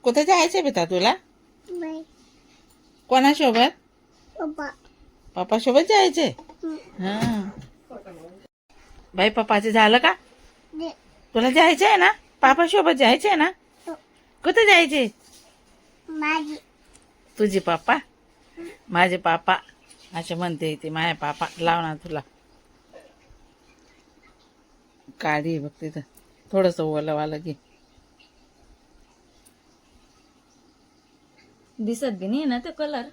कुठे जायचंय बेटा तुला? बाय कोणासोबत? पप्पा पप्पा सोबत जायचंय. हा बाई पप्पाचं झालं का? दे तुला जायचंय ना? पापा सोबत जायचंय ना? कुठे जायचे? माझी तुझे पापा माझे पापा असे म्हणते ते. माझ्या पापा लाव ना तुला. काढी बघ तिथं थोडस ओलं वालं की दिसत बी नाही ना ते कलर.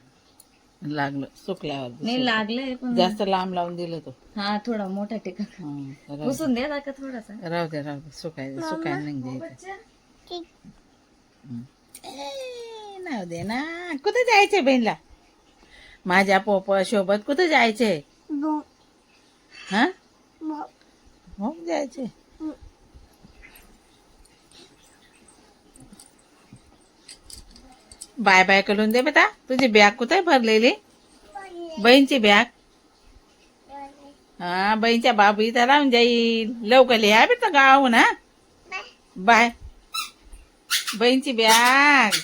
लागलं सुकल्यावर नाही दिसेल. लागलंय पण जास्त लांब लावून दिलं तो. हा थोडा मोठा टिका राहू पुसून द्या का थोडासा. दे सुकायचं नाही द्यायचं. ठीक नाव दे ना. कुठे जायचंय बहिणला? माझ्या पप्पा सोबत कुठे जायचंय? बो हा बो हो जायचंय. बाय बाय करून दे बेटा. तुझी बॅग कुठे भरलेली? बहीणची बॅग. हा बहीणच्या बाबू इथं राहून जाईल. लवकर लिहा बेटा गाव ना. बाय. बहीणची बॅग.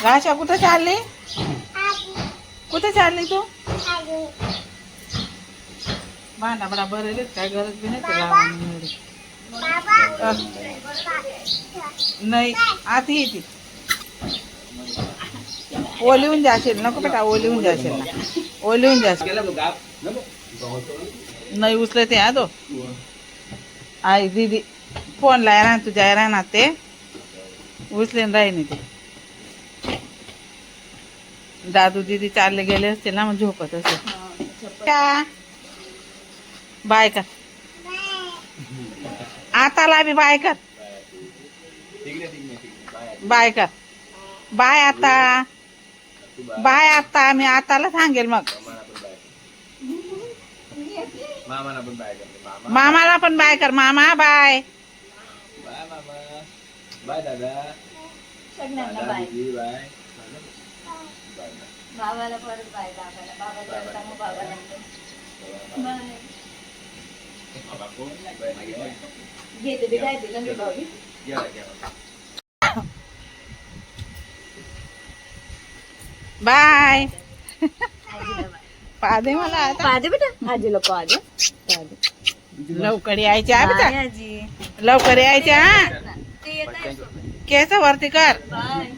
राशा कुठे चालली? कुठे चालली तू? भांडा बडा बरेल काय गरज बी नाही तुला. नाही आधी येते. ओलिवून जाशील नको बेटा. ओलिवून जाशील ना. ओलिवून जाशील. नाही उचलते हा तो. आई दीदी फोन लाय ना तुझ्या राहणार ते उचलेन राही ते. दादू दीदी चालले गेले असते ना मग झोपत असेल. का बाय कर. आताला बी बाय कर. बाय कर. बाय आता. बाय आता. मी आताला सांगेल मग. मामाला पण बाय कर. मामा बाय. बाय दादा. सगळ्यांना बाय. बाय. बाबाला परत बाय. बाबाला बाबाला बाय. घेते बी काय दिलं मी बाबी. बाय. पादे मला आता. पाहते बेटा आजीला पाहते. लवकर यायच्या हा बेटा. आजी लवकर यायच्या हा. ते येत आहे. केस वरती कर. बाय.